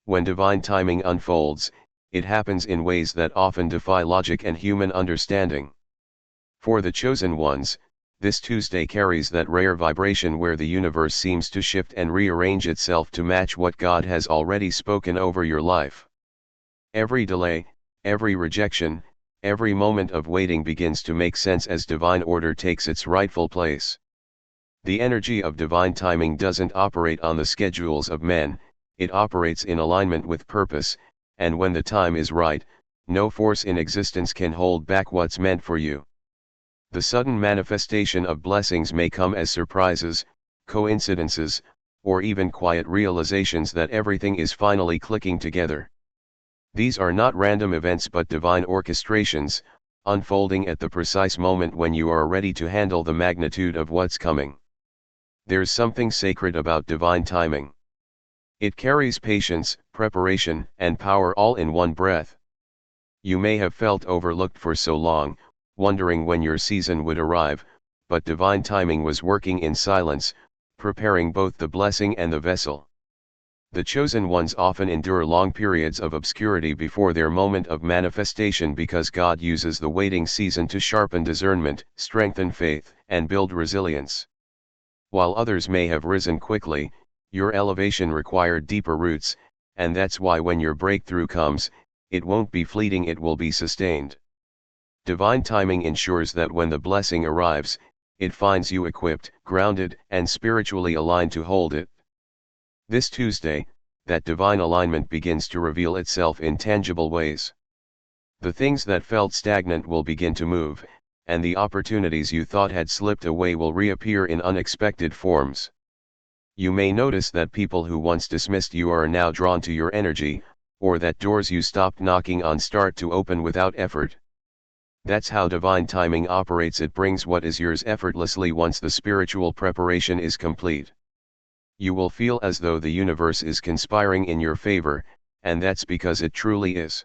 When divine timing unfolds, it happens in ways that often defy logic and human understanding. For the chosen ones, this Tuesday carries that rare vibration where the universe seems to shift and rearrange itself to match what God has already spoken over your life. Every delay, every rejection, every moment of waiting begins to make sense as divine order takes its rightful place. The energy of divine timing doesn't operate on the schedules of men, it operates in alignment with purpose, and when the time is right, no force in existence can hold back what's meant for you. The sudden manifestation of blessings may come as surprises, coincidences, or even quiet realizations that everything is finally clicking together. These are not random events but divine orchestrations, unfolding at the precise moment when you are ready to handle the magnitude of what's coming. There's something sacred about divine timing. It carries patience, preparation, and power all in one breath. You may have felt overlooked for so long, wondering when your season would arrive, but divine timing was working in silence, preparing both the blessing and the vessel. The chosen ones often endure long periods of obscurity before their moment of manifestation because God uses the waiting season to sharpen discernment, strengthen faith, and build resilience. While others may have risen quickly, your elevation required deeper roots, and that's why when your breakthrough comes, it won't be fleeting, it will be sustained. Divine timing ensures that when the blessing arrives, it finds you equipped, grounded, and spiritually aligned to hold it. This Tuesday, that divine alignment begins to reveal itself in tangible ways. The things that felt stagnant will begin to move, and the opportunities you thought had slipped away will reappear in unexpected forms. You may notice that people who once dismissed you are now drawn to your energy, or that doors you stopped knocking on start to open without effort. That's how divine timing operates. It brings what is yours effortlessly once the spiritual preparation is complete. You will feel as though the universe is conspiring in your favor, and that's because it truly is.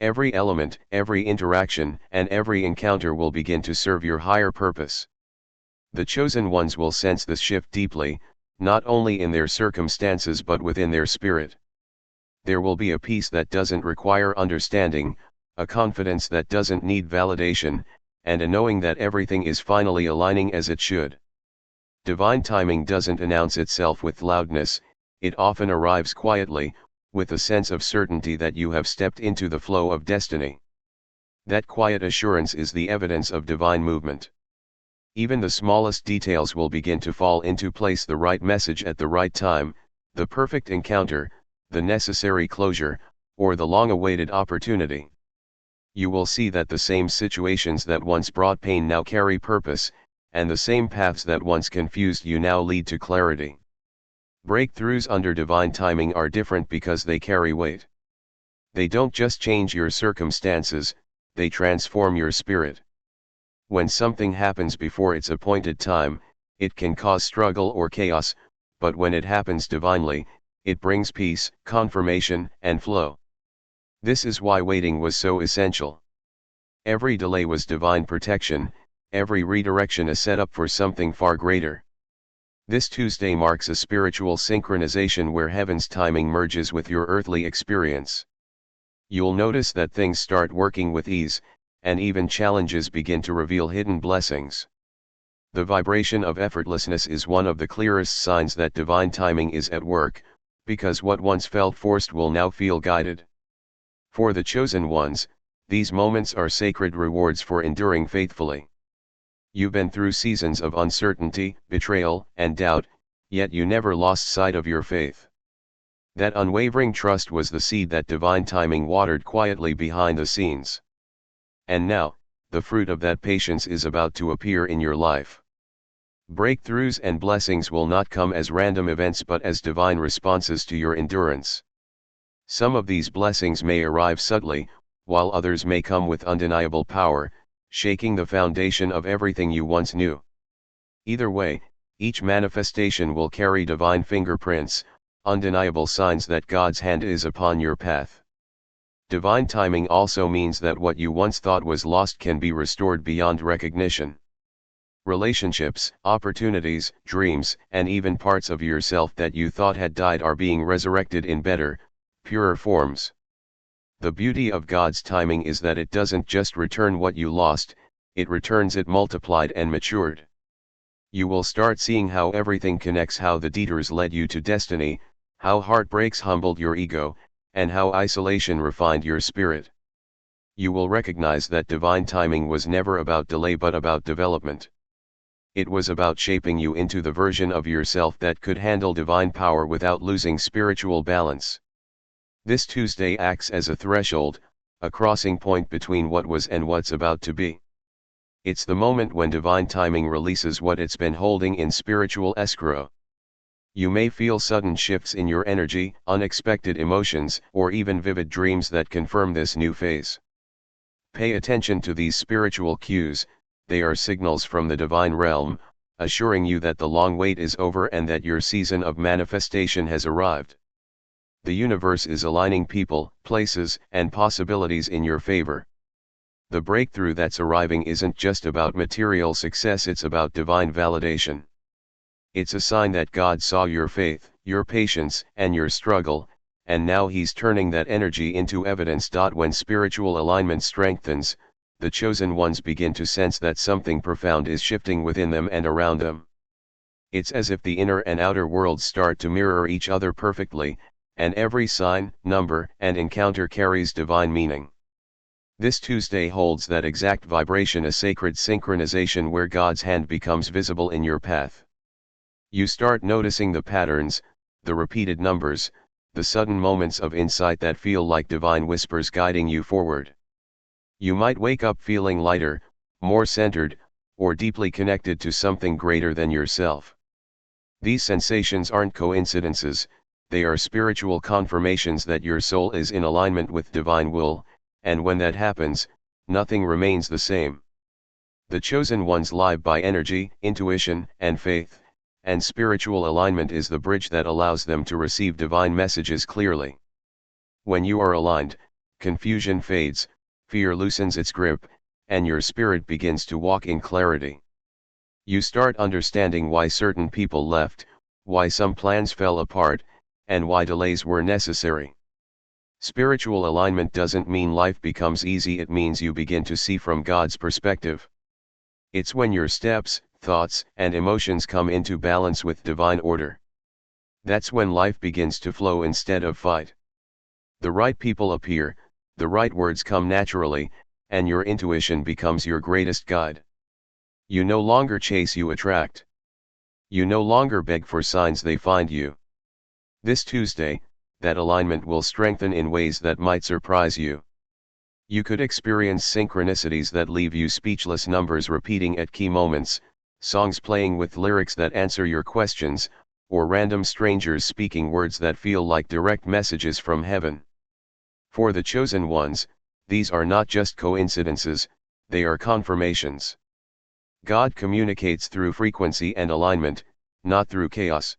Every element, every interaction, and every encounter will begin to serve your higher purpose. The chosen ones will sense this shift deeply, not only in their circumstances but within their spirit. There will be a peace that doesn't require understanding, a confidence that doesn't need validation, and a knowing that everything is finally aligning as it should. Divine timing doesn't announce itself with loudness, it often arrives quietly, with a sense of certainty that you have stepped into the flow of destiny. That quiet assurance is the evidence of divine movement. Even the smallest details will begin to fall into place: the right message at the right time, the perfect encounter, the necessary closure, or the long-awaited opportunity. You will see that the same situations that once brought pain now carry purpose, and the same paths that once confused you now lead to clarity. Breakthroughs under divine timing are different because they carry weight. They don't just change your circumstances, they transform your spirit. When something happens before its appointed time, it can cause struggle or chaos, but when it happens divinely, it brings peace, confirmation, and flow. This is why waiting was so essential. Every delay was divine protection, every redirection a setup for something far greater. This Tuesday marks a spiritual synchronization where heaven's timing merges with your earthly experience. You'll notice that things start working with ease, and even challenges begin to reveal hidden blessings. The vibration of effortlessness is one of the clearest signs that divine timing is at work, because what once felt forced will now feel guided. For the chosen ones, these moments are sacred rewards for enduring faithfully. You've been through seasons of uncertainty, betrayal, and doubt, yet you never lost sight of your faith. That unwavering trust was the seed that divine timing watered quietly behind the scenes. And now, the fruit of that patience is about to appear in your life. Breakthroughs and blessings will not come as random events but as divine responses to your endurance. Some of these blessings may arrive subtly, while others may come with undeniable power, shaking the foundation of everything you once knew. Either way, each manifestation will carry divine fingerprints, undeniable signs that God's hand is upon your path. Divine timing also means that what you once thought was lost can be restored beyond recognition. Relationships, opportunities, dreams, and even parts of yourself that you thought had died are being resurrected in better, purer forms. The beauty of God's timing is that it doesn't just return what you lost, it returns it multiplied and matured. You will start seeing how everything connects, how the detours led you to destiny, how heartbreaks humbled your ego, and how isolation refined your spirit. You will recognize that divine timing was never about delay but about development. It was about shaping you into the version of yourself that could handle divine power without losing spiritual balance. This Tuesday acts as a threshold, a crossing point between what was and what's about to be. It's the moment when divine timing releases what it's been holding in spiritual escrow. You may feel sudden shifts in your energy, unexpected emotions, or even vivid dreams that confirm this new phase. Pay attention to these spiritual cues, they are signals from the divine realm, assuring you that the long wait is over and that your season of manifestation has arrived. The universe is aligning people, places, and possibilities in your favor. The breakthrough that's arriving isn't just about material success, it's about divine validation. It's a sign that God saw your faith, your patience, and your struggle, and now He's turning that energy into evidence. When spiritual alignment strengthens, the chosen ones begin to sense that something profound is shifting within them and around them. It's as if the inner and outer worlds start to mirror each other perfectly, and every sign, number, and encounter carries divine meaning. This Tuesday holds that exact vibration, a sacred synchronization where God's hand becomes visible in your path. You start noticing the patterns, the repeated numbers, the sudden moments of insight that feel like divine whispers guiding you forward. You might wake up feeling lighter, more centered, or deeply connected to something greater than yourself. These sensations aren't coincidences, they are spiritual confirmations that your soul is in alignment with divine will, and when that happens, nothing remains the same. The chosen ones live by energy, intuition, and faith, and spiritual alignment is the bridge that allows them to receive divine messages clearly. When you are aligned, confusion fades, fear loosens its grip, and your spirit begins to walk in clarity. You start understanding why certain people left, why some plans fell apart, and why delays were necessary. Spiritual alignment doesn't mean life becomes easy, it means you begin to see from God's perspective. It's when your steps, thoughts, and emotions come into balance with divine order. That's when life begins to flow instead of fight. The right people appear, the right words come naturally, and your intuition becomes your greatest guide. You no longer chase, you attract. You no longer beg for signs, they find you. This Tuesday, that alignment will strengthen in ways that might surprise you. You could experience synchronicities that leave you speechless, numbers repeating at key moments, songs playing with lyrics that answer your questions, or random strangers speaking words that feel like direct messages from heaven. For the chosen ones, these are not just coincidences, they are confirmations. God communicates through frequency and alignment, not through chaos.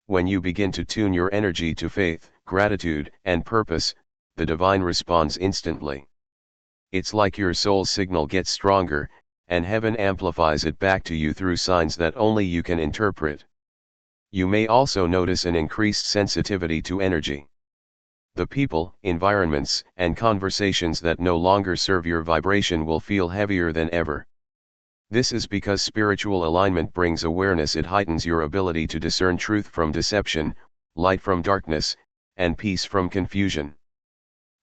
When you begin to tune your energy to faith, gratitude, and purpose, the divine responds instantly. It's like your soul's signal gets stronger, and heaven amplifies it back to you through signs that only you can interpret. You may also notice an increased sensitivity to energy. The people, environments, and conversations that no longer serve your vibration will feel heavier than ever. This is because spiritual alignment brings awareness, it heightens your ability to discern truth from deception, light from darkness, and peace from confusion.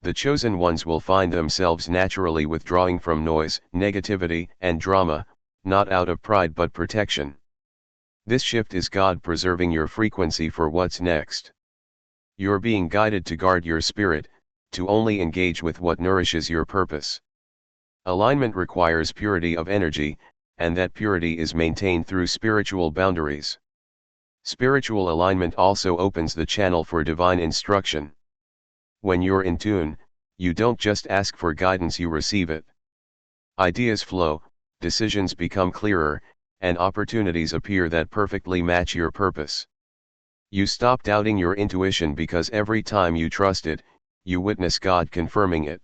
The chosen ones will find themselves naturally withdrawing from noise, negativity, and drama, not out of pride but protection. This shift is God preserving your frequency for what's next. You're being guided to guard your spirit, to only engage with what nourishes your purpose. Alignment requires purity of energy, and that purity is maintained through spiritual boundaries. Spiritual alignment also opens the channel for divine instruction. When you're in tune, you don't just ask for guidance, you receive it. Ideas flow, decisions become clearer, and opportunities appear that perfectly match your purpose. You stop doubting your intuition because every time you trust it, you witness God confirming it.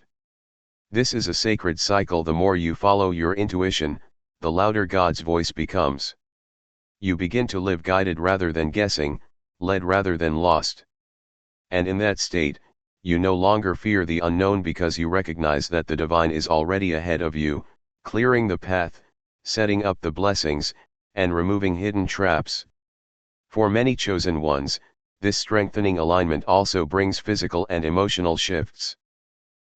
This is a sacred cycle. The more you follow your intuition, the louder God's voice becomes. You begin to live guided rather than guessing, led rather than lost. And in that state, You no longer fear the unknown because you recognize that the divine is already ahead of you, clearing the path, setting up the blessings, and removing hidden traps. For many chosen ones, this strengthening alignment also brings physical and emotional shifts.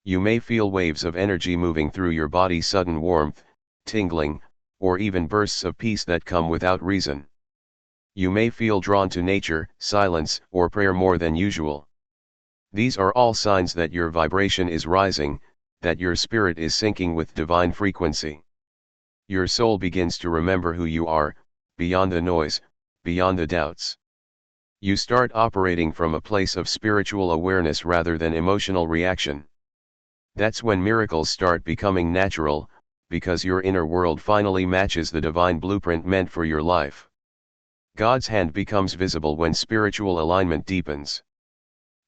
You may feel waves of energy moving through your body, sudden warmth, tingling, or even bursts of peace that come without reason. You may feel drawn to nature, silence, or prayer more than usual. These are all signs that your vibration is rising, that your spirit is syncing with divine frequency. Your soul begins to remember who you are, beyond the noise, beyond the doubts. You start operating from a place of spiritual awareness rather than emotional reaction. That's when miracles start becoming natural, because your inner world finally matches the divine blueprint meant for your life. God's hand becomes visible when spiritual alignment deepens.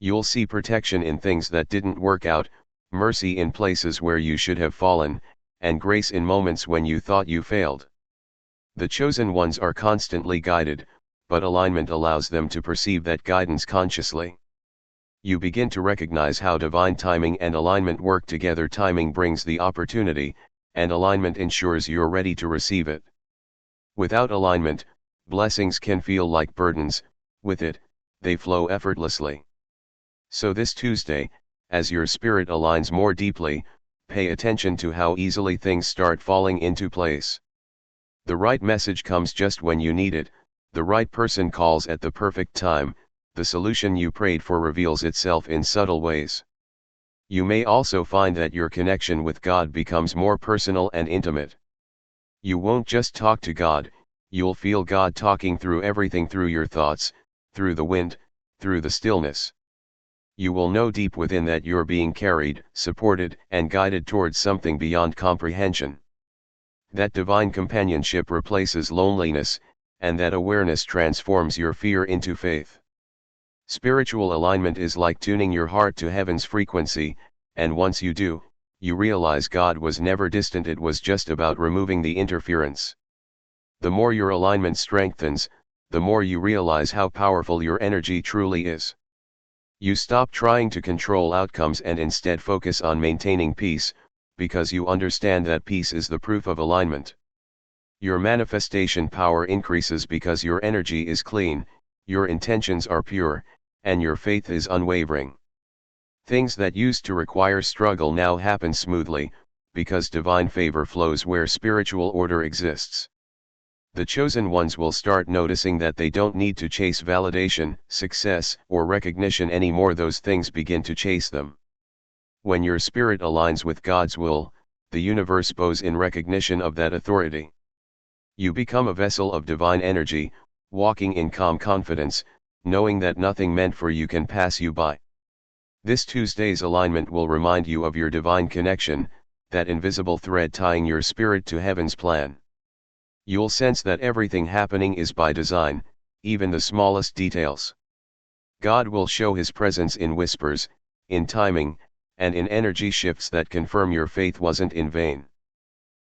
You'll see protection in things that didn't work out, mercy in places where you should have fallen, and grace in moments when you thought you failed. The chosen ones are constantly guided, but alignment allows them to perceive that guidance consciously. You begin to recognize how divine timing and alignment work together. Timing brings the opportunity, and alignment ensures you're ready to receive it. Without alignment, blessings can feel like burdens; with it, they flow effortlessly. So this Tuesday, as your spirit aligns more deeply, pay attention to how easily things start falling into place. The right message comes just when you need it, the right person calls at the perfect time, the solution you prayed for reveals itself in subtle ways. You may also find that your connection with God becomes more personal and intimate. You won't just talk to God, you'll feel God talking through everything, through your thoughts, through the wind, through the stillness. You will know deep within that you're being carried, supported, and guided towards something beyond comprehension. That divine companionship replaces loneliness, and that awareness transforms your fear into faith. Spiritual alignment is like tuning your heart to heaven's frequency, and once you do, you realize God was never distant. It was just about removing the interference. The more your alignment strengthens, the more you realize how powerful your energy truly is. You stop trying to control outcomes and instead focus on maintaining peace, because you understand that peace is the proof of alignment. Your manifestation power increases because your energy is clean, your intentions are pure, and your faith is unwavering. Things that used to require struggle now happen smoothly, because divine favor flows where spiritual order exists. The chosen ones will start noticing that they don't need to chase validation, success, or recognition anymore. Those things begin to chase them. When your spirit aligns with God's will, the universe bows in recognition of that authority. You become a vessel of divine energy, walking in calm confidence, knowing that nothing meant for you can pass you by. This Tuesday's alignment will remind you of your divine connection, that invisible thread tying your spirit to heaven's plan. You'll sense that everything happening is by design, even the smallest details. God will show His presence in whispers, in timing, and in energy shifts that confirm your faith wasn't in vain.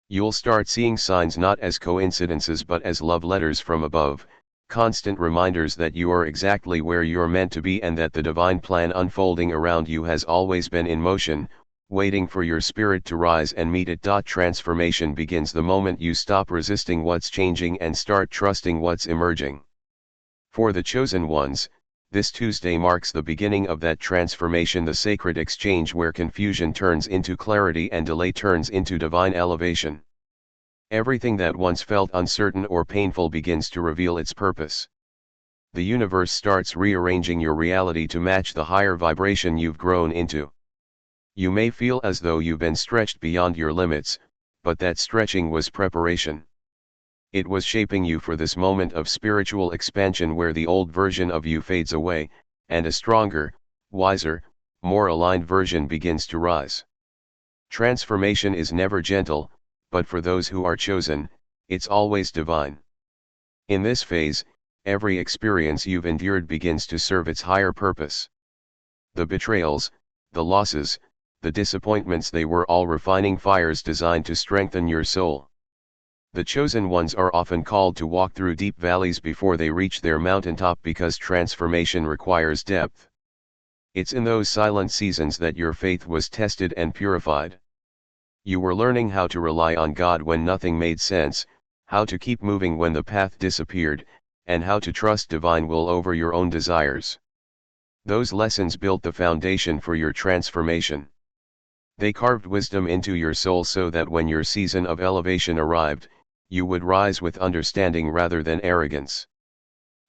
You'll start seeing signs not as coincidences but as love letters from above, constant reminders that you are exactly where you're meant to be and that the divine plan unfolding around you has always been in motion, waiting for your spirit to rise and meet it. Transformation begins the moment you stop resisting what's changing and start trusting what's emerging. For the chosen ones, this Tuesday marks the beginning of that transformation, the sacred exchange where confusion turns into clarity and delay turns into divine elevation. Everything that once felt uncertain or painful begins to reveal its purpose. The universe starts rearranging your reality to match the higher vibration you've grown into. You may feel as though you've been stretched beyond your limits, but that stretching was preparation. It was shaping you for this moment of spiritual expansion where the old version of you fades away, and a stronger, wiser, more aligned version begins to rise. Transformation is never gentle, but for those who are chosen, it's always divine. In this phase, every experience you've endured begins to serve its higher purpose. The betrayals, the losses, the disappointments, they were all refining fires designed to strengthen your soul. The chosen ones are often called to walk through deep valleys before they reach their mountaintop because transformation requires depth. It's in those silent seasons that your faith was tested and purified. You were learning how to rely on God when nothing made sense, how to keep moving when the path disappeared, and how to trust divine will over your own desires. Those lessons built the foundation for your transformation. They carved wisdom into your soul so that when your season of elevation arrived, you would rise with understanding rather than arrogance.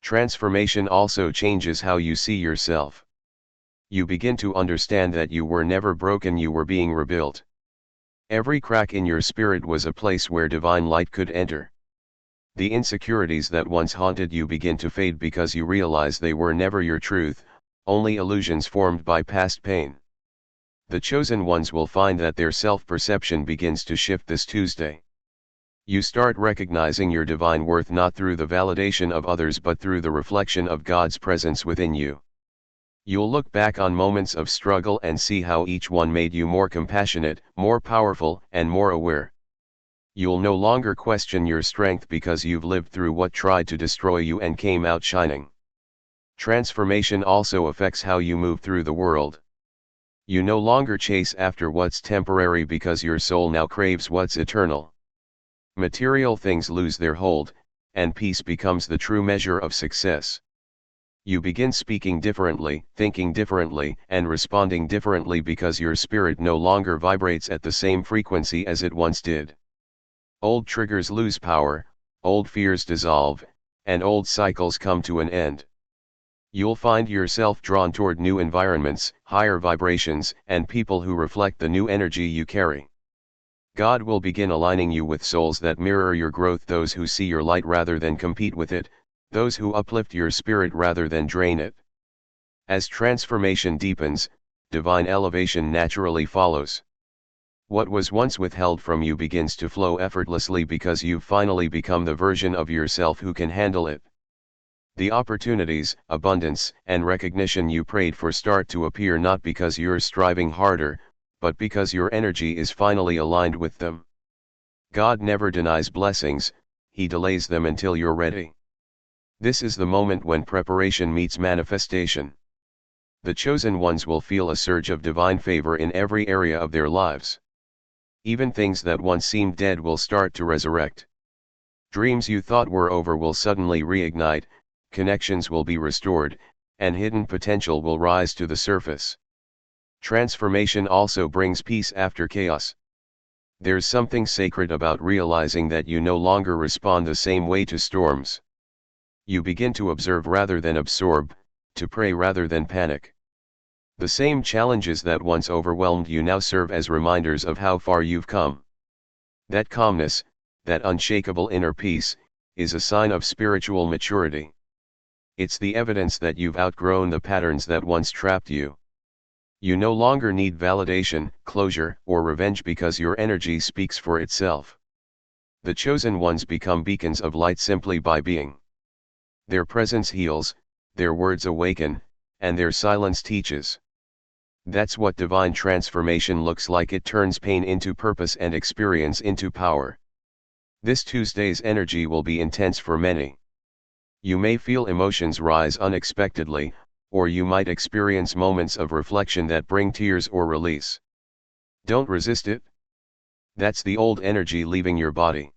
Transformation also changes how you see yourself. You begin to understand that you were never broken, you were being rebuilt. Every crack in your spirit was a place where divine light could enter. The insecurities that once haunted you begin to fade because you realize they were never your truth, only illusions formed by past pain. The chosen ones will find that their self-perception begins to shift this Tuesday. You start recognizing your divine worth not through the validation of others but through the reflection of God's presence within you. You'll look back on moments of struggle and see how each one made you more compassionate, more powerful, and more aware. You'll no longer question your strength because you've lived through what tried to destroy you and came out shining. Transformation also affects how you move through the world. You no longer chase after what's temporary because your soul now craves what's eternal. Material things lose their hold, and peace becomes the true measure of success. You begin speaking differently, thinking differently, and responding differently because your spirit no longer vibrates at the same frequency as it once did. Old triggers lose power, old fears dissolve, and old cycles come to an end. You'll find yourself drawn toward new environments, higher vibrations, and people who reflect the new energy you carry. God will begin aligning you with souls that mirror your growth, those who see your light rather than compete with it, those who uplift your spirit rather than drain it. As transformation deepens, divine elevation naturally follows. What was once withheld from you begins to flow effortlessly because you've finally become the version of yourself who can handle it. The opportunities, abundance, and recognition you prayed for start to appear not because you're striving harder, but because your energy is finally aligned with them. God never denies blessings, He delays them until you're ready. This is the moment when preparation meets manifestation. The chosen ones will feel a surge of divine favor in every area of their lives. Even things that once seemed dead will start to resurrect. Dreams you thought were over will suddenly reignite, connections will be restored, and hidden potential will rise to the surface. Transformation also brings peace after chaos. There's something sacred about realizing that you no longer respond the same way to storms. You begin to observe rather than absorb, to pray rather than panic. The same challenges that once overwhelmed you now serve as reminders of how far you've come. That calmness, that unshakable inner peace, is a sign of spiritual maturity. It's the evidence that you've outgrown the patterns that once trapped you. You no longer need validation, closure, or revenge because your energy speaks for itself. The chosen ones become beacons of light simply by being. Their presence heals, their words awaken, and their silence teaches. That's what divine transformation looks like. It turns pain into purpose and experience into power. This Tuesday's energy will be intense for many. You may feel emotions rise unexpectedly, or you might experience moments of reflection that bring tears or release. Don't resist it. That's the old energy leaving your body.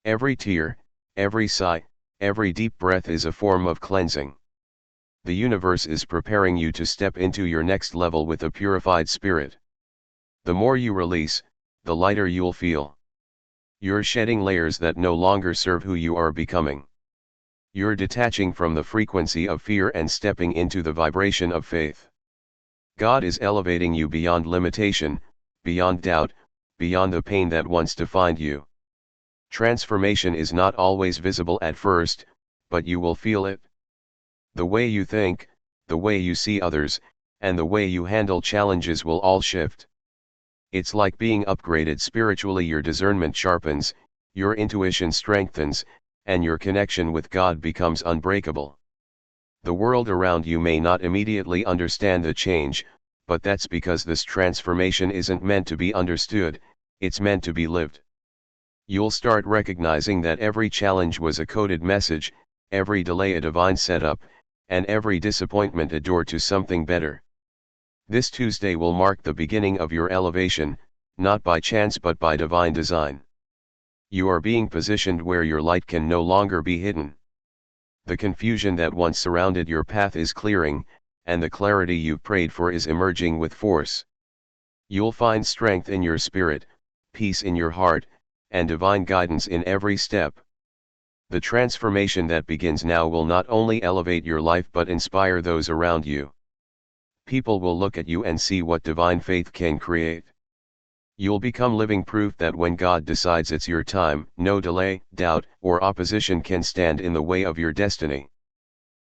Every tear, every sigh, every deep breath is a form of cleansing. The universe is preparing you to step into your next level with a purified spirit. The more you release, the lighter you'll feel. You're shedding layers that no longer serve who you are becoming. You're detaching from the frequency of fear and stepping into the vibration of faith. God is elevating you beyond limitation, beyond doubt, beyond the pain that once defined you. Transformation is not always visible at first, but you will feel it. The way you think, the way you see others, and the way you handle challenges will all shift. It's like being upgraded spiritually. Your discernment sharpens, your intuition strengthens, and your connection with God becomes unbreakable. The world around you may not immediately understand the change, but that's because this transformation isn't meant to be understood, it's meant to be lived. You'll start recognizing that every challenge was a coded message, every delay a divine setup, and every disappointment a door to something better. This Tuesday will mark the beginning of your elevation, not by chance but by divine design. You are being positioned where your light can no longer be hidden. The confusion that once surrounded your path is clearing, and the clarity you prayed for is emerging with force. You'll find strength in your spirit, peace in your heart, and divine guidance in every step. The transformation that begins now will not only elevate your life but inspire those around you. People will look at you and see what divine faith can create. You'll become living proof that when God decides it's your time, no delay, doubt, or opposition can stand in the way of your destiny.